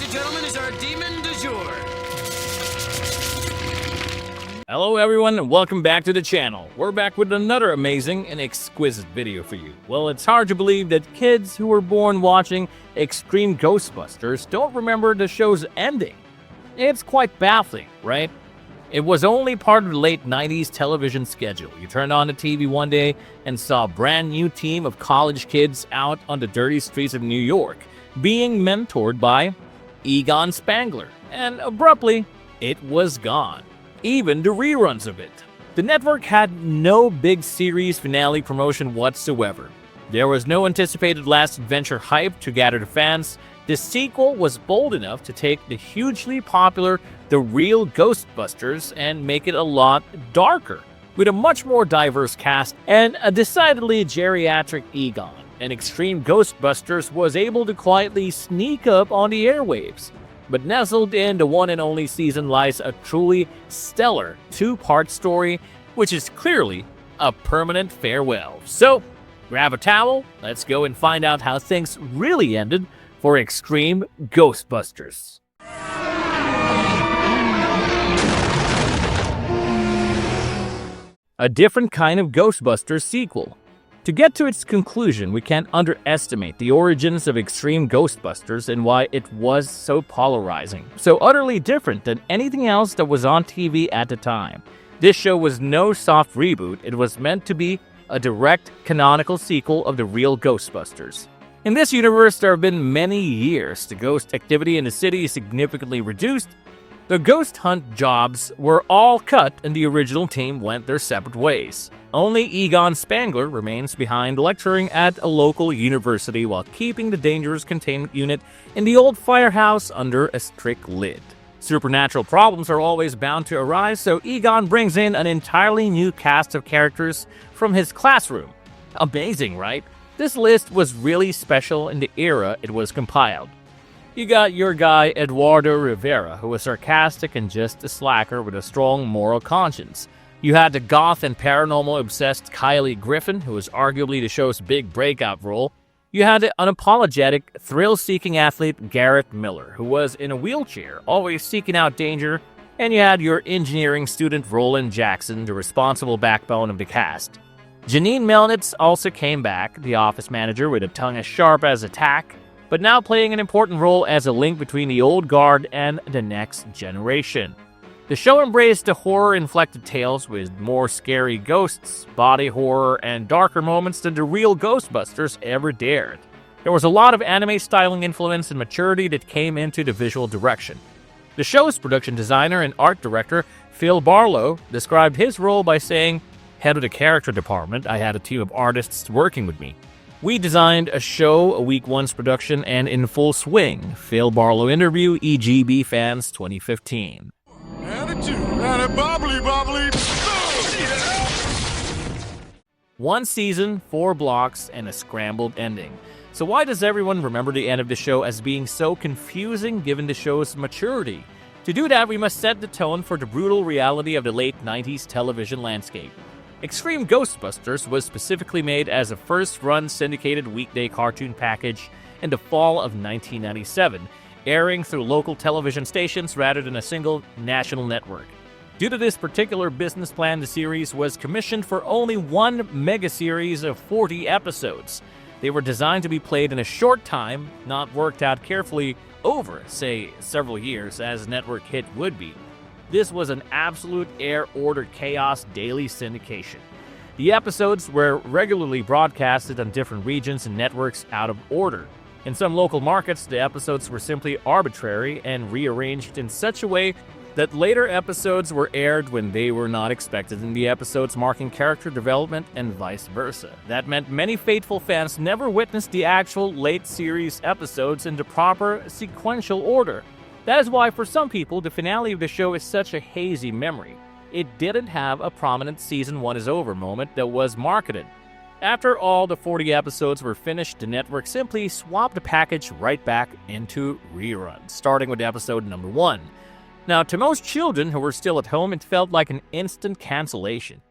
and gentlemen, is our demon du jour. Hello everyone and welcome back to the channel. We're back with another amazing and exquisite video for you. Well, it's hard to believe that kids who were born watching Extreme Ghostbusters don't remember the show's ending. It's quite baffling, right? It was only part of the late 90s television schedule. You turned on the TV one day and saw a brand new team of college kids out on the dirty streets of New York, being mentored by Egon Spengler, and abruptly, it was gone. Even the reruns of it. The network had no big series finale promotion whatsoever. There was no anticipated last adventure hype to gather the fans. The sequel was bold enough to take the hugely popular The Real Ghostbusters and make it a lot darker, with a much more diverse cast and a decidedly geriatric Egon. And Extreme Ghostbusters was able to quietly sneak up on the airwaves. But nestled in the one and only season lies a truly stellar two-part story, which is clearly a permanent farewell. So, grab a towel, let's go and find out how things really ended for Extreme Ghostbusters. A different kind of Ghostbusters sequel. To get to its conclusion, we can't underestimate the origins of Extreme Ghostbusters and why it was so polarizing, so utterly different than anything else that was on TV at the time. This show was no soft reboot, it was meant to be a direct, canonical sequel of the Real Ghostbusters. In this universe, there have been many years. The ghost activity in the city is significantly reduced. The ghost hunt jobs were all cut and the original team went their separate ways. Only Egon Spengler remains behind lecturing at a local university while keeping the dangerous containment unit in the old firehouse under a strict lid. Supernatural problems are always bound to arise, so Egon brings in an entirely new cast of characters from his classroom. Amazing, right? This list was really special in the era it was compiled. You got your guy Eduardo Rivera, who was sarcastic and just a slacker with a strong moral conscience. You had the goth and paranormal-obsessed Kylie Griffin, who was arguably the show's big breakout role. You had the unapologetic, thrill-seeking athlete Garrett Miller, who was in a wheelchair, always seeking out danger. And you had your engineering student Roland Jackson, the responsible backbone of the cast. Janine Melnitz also came back, the office manager with a tongue as sharp as a tack, but now playing an important role as a link between the old guard and the next generation. The show embraced the horror-inflected tales with more scary ghosts, body horror, and darker moments than the Real Ghostbusters ever dared. There was a lot of anime styling influence and maturity that came into the visual direction. The show's production designer and art director, Phil Barlow, described his role by saying, "Head of the character department, I had a team of artists working with me. We designed a show, a week one's production, and in full swing." Phil Barlow interview, EGB Fans 2015. One season, 4 blocks, and a scrambled ending. So why does everyone remember the end of the show as being so confusing given the show's maturity? To do that, we must set the tone for the brutal reality of the late 90s television landscape. Extreme Ghostbusters was specifically made as a first-run syndicated weekday cartoon package in the fall of 1997, airing through local television stations rather than a single national network. Due to this particular business plan, the series was commissioned for only one mega-series of 40 episodes. They were designed to be played in a short time, not worked out carefully over, say, several years, as a network hit would be. This was an absolute air-ordered chaos daily syndication. The episodes were regularly broadcasted on different regions and networks out of order. In some local markets, the episodes were simply arbitrary and rearranged in such a way that later episodes were aired when they were not expected in the episodes, marking character development and vice versa. That meant many faithful fans never witnessed the actual late series episodes in the proper sequential order. That is why for some people, the finale of the show is such a hazy memory. It didn't have a prominent season 1 is over moment that was marketed. After all the 40 episodes were finished, the network simply swapped the package right back into reruns, starting with episode number 1. Now, to most children who were still at home, it felt like an instant cancellation.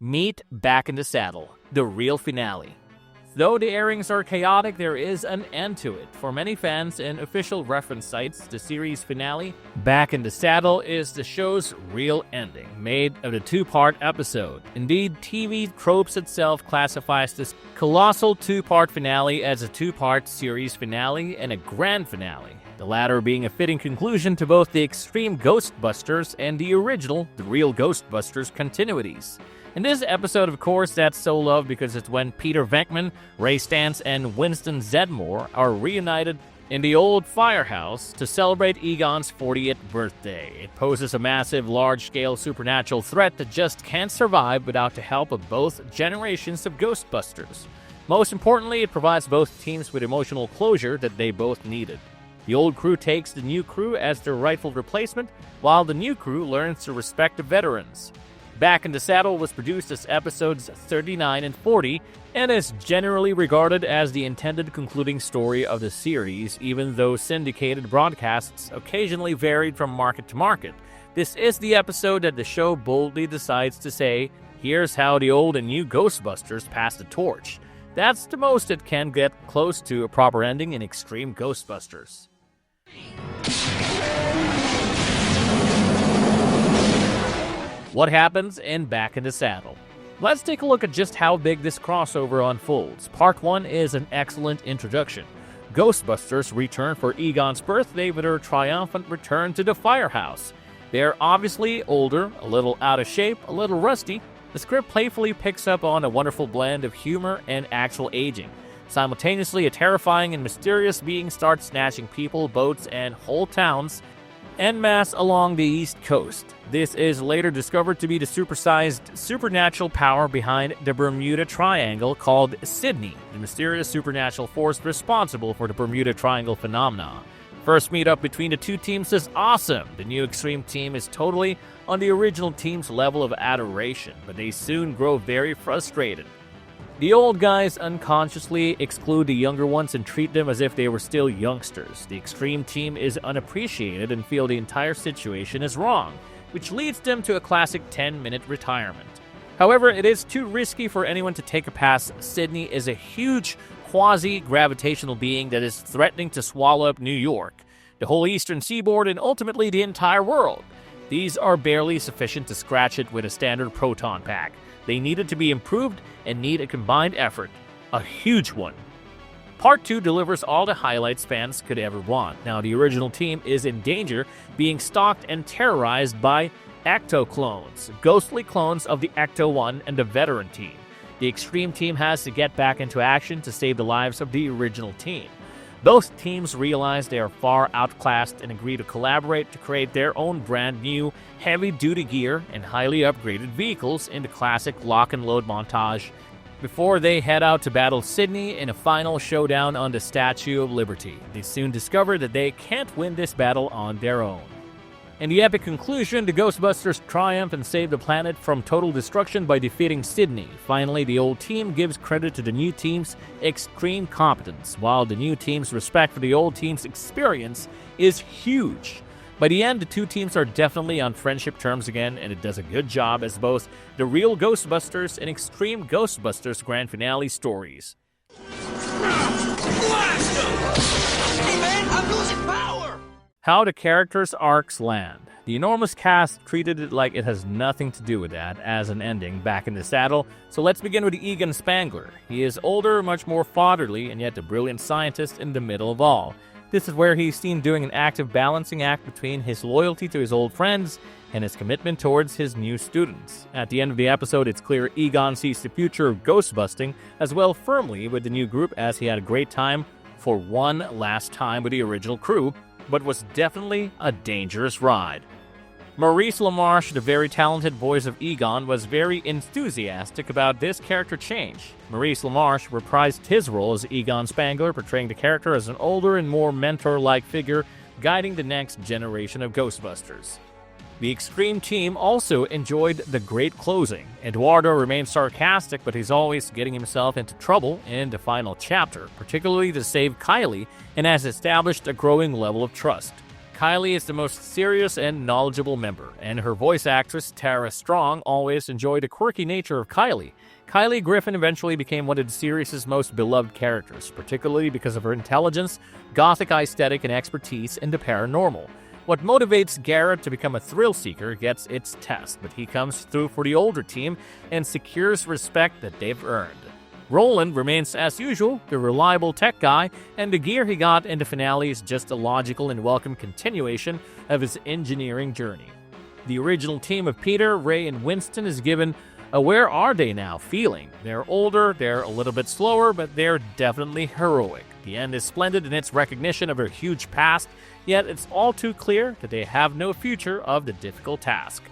Meet Back in the Saddle. the real finale. Though the airings are chaotic, there is an end to it. For many fans and official reference sites, the series finale, Back in the Saddle, is the show's real ending, made of the two-part episode. Indeed, TV Tropes itself classifies this colossal two-part finale as a two-part series finale and a grand finale, the latter being a fitting conclusion to both the Extreme Ghostbusters and the original, the Real Ghostbusters continuities. In this episode, of course, that's so loved because it's when Peter Venkman, Ray Stantz, and Winston Zeddemore are reunited in the old firehouse to celebrate Egon's 40th birthday. It poses a massive, large-scale supernatural threat that just can't survive without the help of both generations of Ghostbusters. Most importantly, it provides both teams with emotional closure that they both needed. The old crew takes the new crew as their rightful replacement, while the new crew learns to respect the veterans. Back in the Saddle was produced as episodes 39 and 40, and is generally regarded as the intended concluding story of the series, even though syndicated broadcasts occasionally varied from market to market. This is the episode that the show boldly decides to say, here's how the old and new Ghostbusters pass the torch. That's the most it can get close to a proper ending in Extreme Ghostbusters. What happens in Back in the Saddle? Let's take a look at just how big this crossover unfolds. Part 1 is an excellent introduction. Ghostbusters return for Egon's birthday with their triumphant return to the firehouse. They're obviously older, a little out of shape, a little rusty. The script playfully picks up on a wonderful blend of humor and actual aging. Simultaneously, a terrifying and mysterious being starts snatching people, boats, and whole towns en masse along the East Coast. This is later discovered to be the supersized supernatural power behind the Bermuda Triangle called Sydney, the mysterious supernatural force responsible for the Bermuda Triangle phenomenon. First meetup between the two teams is awesome. The new Extreme team is totally on the original team's level of adoration, but they soon grow very frustrated. The old guys unconsciously exclude the younger ones and treat them as if they were still youngsters. The Extreme team is unappreciated and feel the entire situation is wrong, which leads them to a classic 10-minute retirement. However, it is too risky for anyone to take a pass. Sydney is a huge quasi-gravitational being that is threatening to swallow up New York, the whole eastern seaboard, and ultimately the entire world. These are barely sufficient to scratch it with a standard proton pack. They needed to be improved and need a combined effort, a huge one. Part 2 delivers all the highlights fans could ever want. Now, the original team is in danger, being stalked and terrorized by Ecto-clones, ghostly clones of the Ecto-1 and the veteran team. The Extreme team has to get back into action to save the lives of the original team. Both teams realize they are far outclassed and agree to collaborate to create their own brand new heavy-duty gear and highly upgraded vehicles in the classic lock-and-load montage before they head out to battle Sydney in a final showdown on the Statue of Liberty. They soon discover that they can't win this battle on their own. In the epic conclusion, the Ghostbusters triumph and save the planet from total destruction by defeating Sydney. Finally, the old team gives credit to the new team's extreme competence, while the new team's respect for the old team's experience is huge. By the end, the two teams are definitely on friendship terms again, and it does a good job as both the Real Ghostbusters and Extreme Ghostbusters grand finale stories. Blast him! Hey man, I'm losing power! How the characters' arcs land. The enormous cast treated it like it has nothing to do with that as an ending Back in the Saddle, so let's begin with Egon Spengler. He is older, much more fatherly, and yet a brilliant scientist in the middle of all. This is where he's seen doing an active balancing act between his loyalty to his old friends and his commitment towards his new students. At the end of the episode, it's clear Egon sees the future of ghostbusting as well firmly with the new group, as he had a great time for one last time with the original crew, but was definitely a dangerous ride. Maurice LaMarche, the very talented voice of Egon, was very enthusiastic about this character change. Maurice LaMarche reprised his role as Egon Spengler, portraying the character as an older and more mentor-like figure guiding the next generation of Ghostbusters. The Extreme team also enjoyed the great closing. Eduardo remains sarcastic, but he's always getting himself into trouble in the final chapter, particularly to save Kylie, and has established a growing level of trust. Kylie is the most serious and knowledgeable member, and her voice actress, Tara Strong, always enjoyed the quirky nature of Kylie. Kylie Griffin eventually became one of the series' most beloved characters, particularly because of her intelligence, gothic aesthetic, and expertise in the paranormal. What motivates Garrett to become a thrill-seeker gets its test, but he comes through for the older team and secures respect that they've earned. Roland remains, as usual, the reliable tech guy, and the gear he got in the finale is just a logical and welcome continuation of his engineering journey. The original team of Peter, Ray, and Winston is given a where are they now feeling. They're older, they're a little bit slower, but they're definitely heroic. The end is splendid in its recognition of their huge past, yet it's all too clear that they have no future of the difficult task.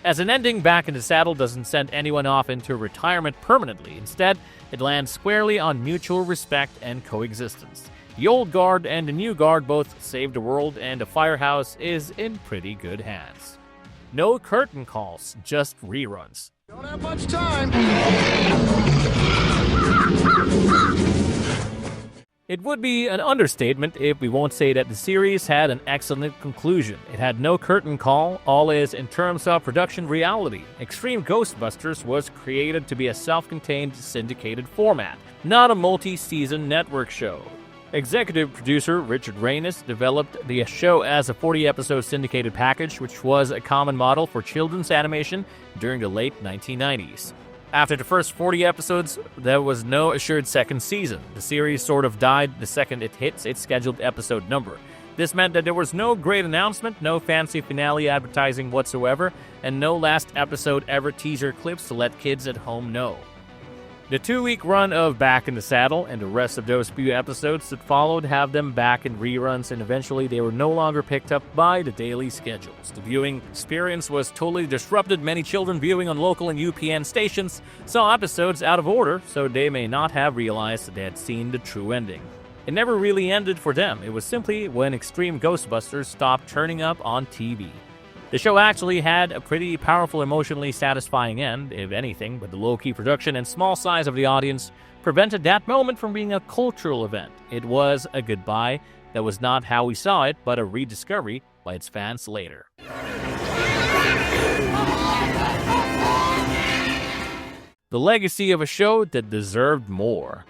As an ending, Back in the Saddle doesn't send anyone off into retirement permanently. Instead, it lands squarely on mutual respect and coexistence. The old guard and the new guard both save the world, and the firehouse is in pretty good hands. No curtain calls, just reruns. Don't have much time. It would be an understatement if we won't say that the series had an excellent conclusion. It had no curtain call, all is in terms of production reality. Extreme Ghostbusters was created to be a self-contained syndicated format, not a multi-season network show. Executive producer Richard Reynes developed the show as a 40-episode syndicated package, which was a common model for children's animation during the late 1990s. After the first 40 episodes, there was no assured second season. The series sort of died the second it hits its scheduled episode number. This meant that there was no great announcement, no fancy finale advertising whatsoever, and no last episode ever teaser clips to let kids at home know. The 2-week run of Back in the Saddle and the rest of those few episodes that followed have them back in reruns, and eventually they were no longer picked up by the daily schedules. The viewing experience was totally disrupted. Many children viewing on local and UPN stations saw episodes out of order, so they may not have realized that they had seen the true ending. It never really ended for them. It was simply when Extreme Ghostbusters stopped turning up on TV. The show actually had a pretty powerful, emotionally satisfying end, if anything, but the low-key production and small size of the audience prevented that moment from being a cultural event. It was a goodbye that was not how we saw it, but a rediscovery by its fans later. The legacy of a show that deserved more.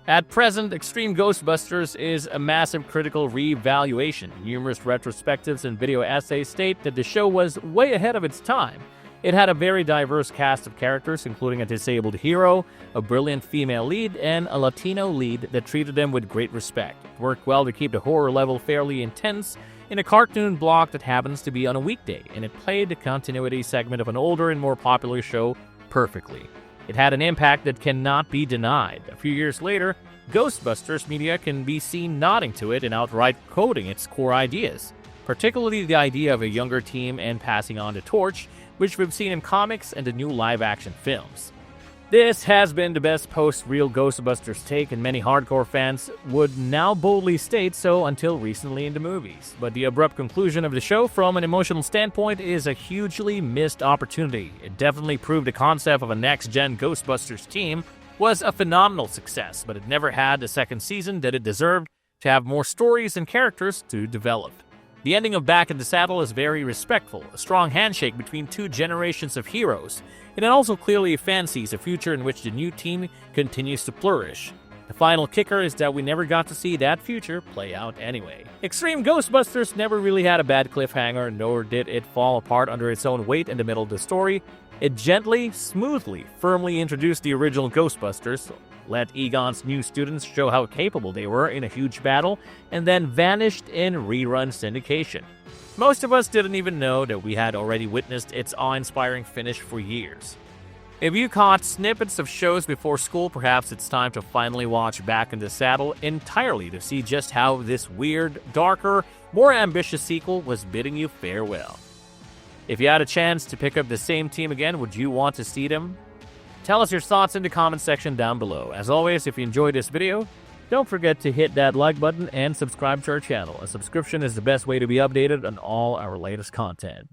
At present, Extreme Ghostbusters is a massive critical re-evaluation. Numerous retrospectives and video essays state that the show was way ahead of its time. It had a very diverse cast of characters, including a disabled hero, a brilliant female lead, and a Latino lead that treated them with great respect. It worked well to keep the horror level fairly intense in a cartoon block that happens to be on a weekday, and it played the continuity segment of an older and more popular show perfectly. It had an impact that cannot be denied. A few years later, Ghostbusters media can be seen nodding to it and outright quoting its core ideas, particularly the idea of a younger team and passing on the torch, which we've seen in comics and the new live-action films. This has been the best post-Real Ghostbusters take, and many hardcore fans would now boldly state so until recently in the movies. But the abrupt conclusion of the show from an emotional standpoint is a hugely missed opportunity. It definitely proved the concept of a next-gen Ghostbusters team was a phenomenal success, but it never had the second season that it deserved to have more stories and characters to develop. The ending of Back in the Saddle is very respectful, a strong handshake between two generations of heroes, and it also clearly fancies a future in which the new team continues to flourish. The final kicker is that we never got to see that future play out anyway. Extreme Ghostbusters never really had a bad cliffhanger, nor did it fall apart under its own weight in the middle of the story. It gently, smoothly, firmly introduced the original Ghostbusters, let Egon's new students show how capable they were in a huge battle, and then vanished in rerun syndication. Most of us didn't even know that we had already witnessed its awe-inspiring finish for years. If you caught snippets of shows before school, perhaps it's time to finally watch Back in the Saddle entirely to see just how this weird, darker, more ambitious sequel was bidding you farewell. If you had a chance to pick up the same team again, would you want to see them? Tell us your thoughts in the comment section down below. As always, if you enjoyed this video, don't forget to hit that like button and subscribe to our channel. A subscription is the best way to be updated on all our latest content.